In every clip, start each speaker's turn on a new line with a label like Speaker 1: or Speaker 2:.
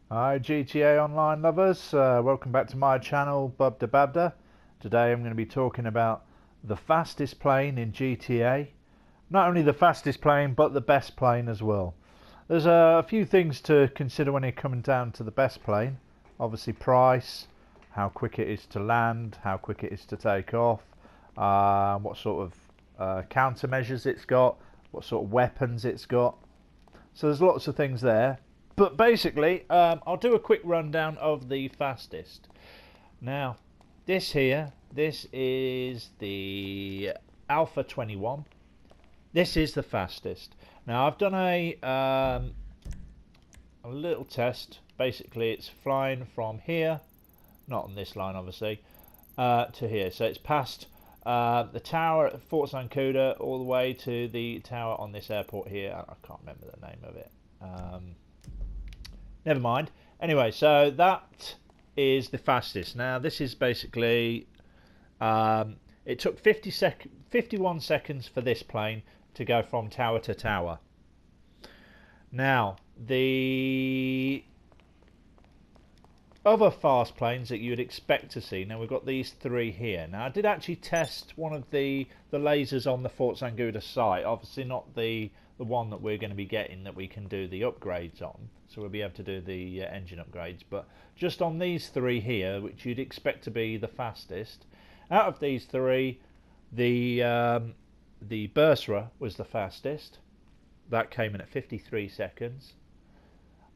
Speaker 1: Hi GTA Online lovers, welcome back to my channel Bubda Babda. Today I'm going to be talking about the fastest plane in GTA. Not only the fastest plane but the best plane as well. There's a few things to consider when you're coming down to the best plane. Obviously price, how quick it is to land, how quick it is to take off, what sort of countermeasures it's got, what sort of weapons it's got. So there's lots of things there. But basically, I'll do a quick rundown of the fastest. Now, this is the Alpha 21. This is the fastest. Now, I've done a little test. Basically, it's flying from here, not on this line, obviously, to here. So it's past the tower at Fort Zancuda all the way to the tower on this airport here. I can't remember the name of it. Never mind. Anyway, so that is the fastest. Now, this is basically, it took 51 seconds for this plane to go from tower to tower. Now, the other fast planes that you would expect to see, now we've got these three here. Now, I did actually test one of the lasers on the Fort Zancuda site. Obviously not the one that we're going to be getting that we can do the upgrades on. So we'll be able to do the engine upgrades. But just on these three here, which you'd expect to be the fastest, out of these three, the Bursra was the fastest. That came in at 53 seconds.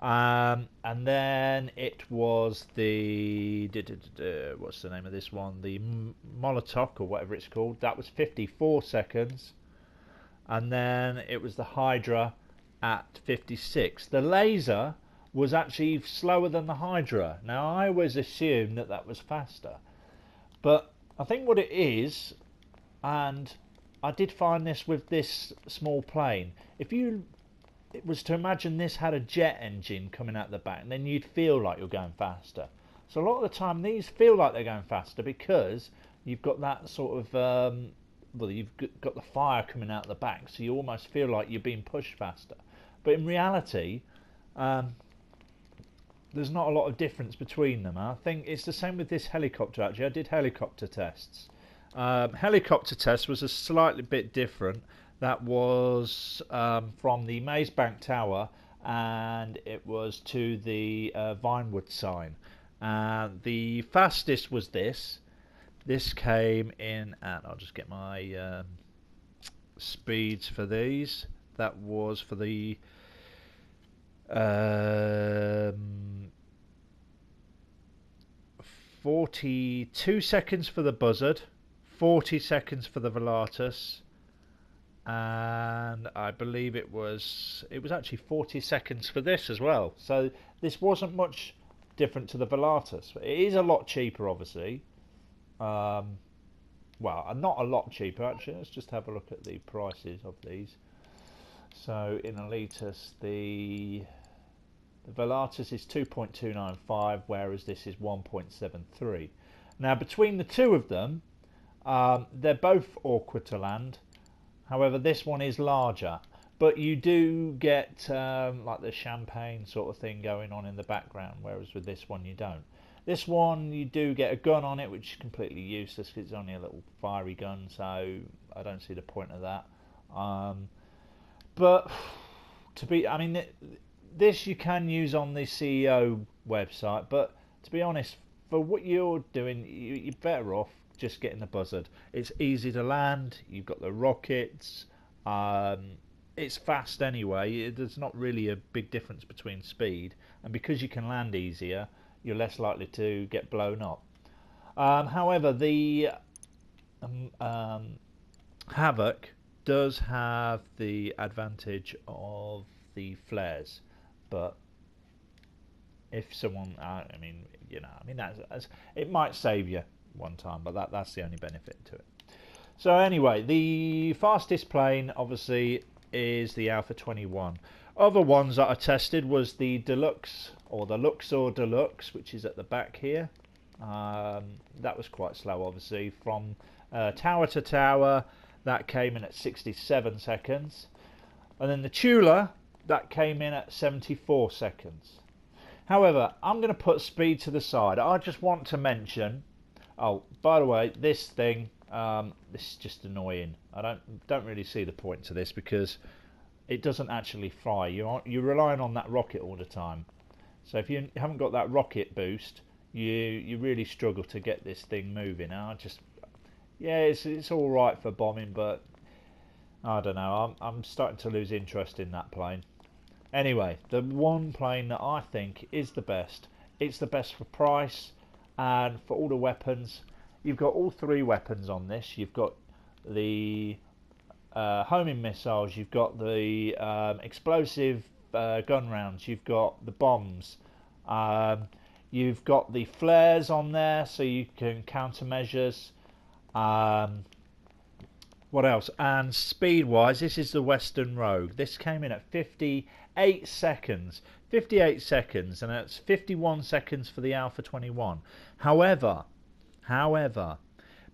Speaker 1: And then it was the what's the name of this one? The Molotov or whatever it's called. That was 54 seconds. And then it was the Hydra at 56. The laser was actually slower than the Hydra. Now, I always assumed that that was faster, but I think what it is, and I did find this with this small plane, it was to imagine this had a jet engine coming out the back, and then you'd feel like you're going faster. So a lot of the time these feel like they're going faster because you've got that sort of well, you've got the fire coming out the back, so you almost feel like you're being pushed faster. But in reality, there's not a lot of difference between them. I think it's the same with this helicopter. Actually, I did helicopter tests. Helicopter test was a slightly bit different. That was from the Maze Bank Tower, and it was to the Vinewood sign. The fastest was this. This came in at, I'll just get my speeds for these. That was for the 42 seconds for the Buzzard, 40 seconds for the Velatus, and I believe it was actually 40 seconds for this as well. So this wasn't much different to the Velatus. It is a lot cheaper, obviously. Well, not a lot cheaper actually. Let's just have a look at the prices of these. So in Elitus, the Velatus is 2.295, whereas this is 1.73. Now, between the two of them, they're both awkward to land. However, this one is larger, but you do get like the champagne sort of thing going on in the background, whereas with this one you don't. This one you do get a gun on it, which is completely useless because it's only a little fiery gun, so I don't see the point of that. But this you can use on the CEO website, but to be honest, for what you're doing, you're better off just getting the Buzzard. It's easy to land, you've got the rockets, it's fast anyway, there's not really a big difference between speed, and because you can land easier, you're less likely to get blown up. However, the Havoc does have the advantage of the flares, but if someone, it might save you one time, but that's the only benefit to it. So anyway, the fastest plane obviously is the Alpha 21. Other ones that I tested was the Deluxe, or the Luxor Deluxe, which is at the back here. That was quite slow, obviously. From tower to tower, that came in at 67 seconds. And then the Tula, that came in at 74 seconds. However, I'm going to put speed to the side. I just want to mention, oh, by the way, this thing, this is just annoying. I don't really see the point to this because it doesn't actually fly. You're relying on that rocket all the time. So if you haven't got that rocket boost, you really struggle to get this thing moving. Yeah, it's all right for bombing, but I don't know. I'm starting to lose interest in that plane. Anyway, the one plane that I think is the best. It's the best for price and for all the weapons. You've got all three weapons on this. You've got the homing missiles. You've got the explosive gun rounds. You've got the bombs. You've got the flares on there, so you can countermeasures. What else? And speed-wise, this is the Western Rogue. This came in at 58 seconds. 58 seconds, and that's 51 seconds for the Alpha 21. However,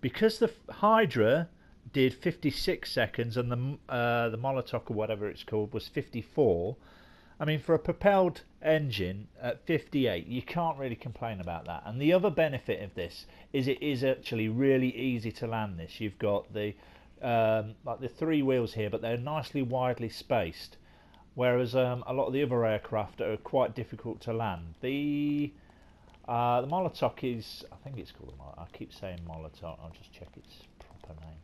Speaker 1: because the Hydra did 56 seconds and the Molotov or whatever it's called was 54. I mean, for a propelled engine at 58, you can't really complain about that. And the other benefit of this is it is actually really easy to land this. You've got the like the three wheels here, but they're nicely widely spaced, whereas a lot of the other aircraft are quite difficult to land. The Molotov is, I think it's called, I keep saying Molotov, I'll just check its proper name.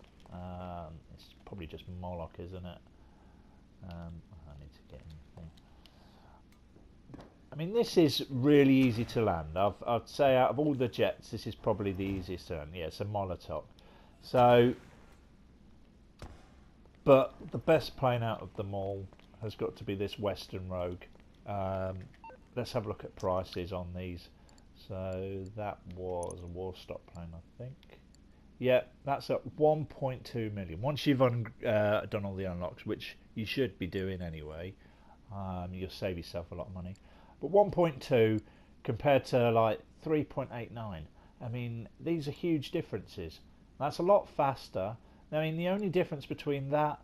Speaker 1: It's probably just Moloch, isn't it? I need to get in the thing. I mean, this is really easy to land. I'd say out of all the jets, this is probably the easiest to land. Yeah, it's a Molotov. So, but the best plane out of them all has got to be this Western Rogue. Let's have a look at prices on these. So that was a Warstock plane, I think. Yeah, that's at 1.2 million. Once you've done all the unlocks, which you should be doing anyway, you'll save yourself a lot of money. But 1.2 compared to like 3.89. I mean, these are huge differences. That's a lot faster. I mean, the only difference between that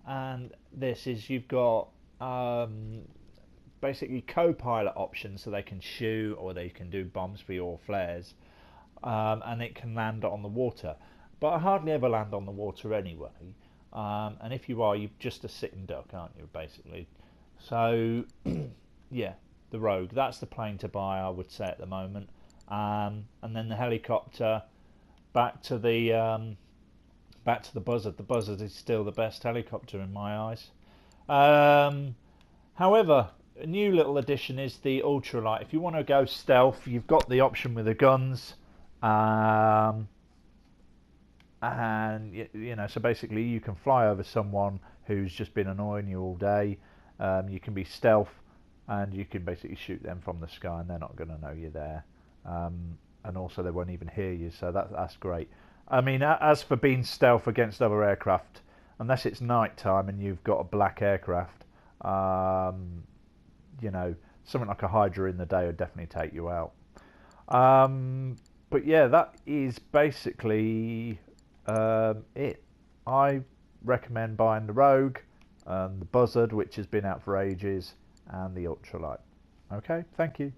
Speaker 1: and this is you've got basically co-pilot options, so they can shoot or they can do bombs for your flares, and it can land on the water. But I hardly ever land on the water anyway, and if you are, you're just a sitting duck, aren't you, basically? So, yeah, the Rogue, that's the plane to buy, I would say, at the moment. And then the helicopter, back to the Buzzard. The Buzzard is still the best helicopter in my eyes. However, a new little addition is the ultralight. If you want to go stealth, you've got the option with the guns, and you know, so basically you can fly over someone who's just been annoying you all day. You can be stealth, and you can basically shoot them from the sky, and they're not going to know you're there. And also they won't even hear you, so that's great. I mean, as for being stealth against other aircraft, unless it's night time and you've got a black aircraft, you know, something like a Hydra in the day would definitely take you out. But yeah, that is basically it. I recommend buying the Rogue, the Buzzard, which has been out for ages, and the Ultralight. Okay, thank you.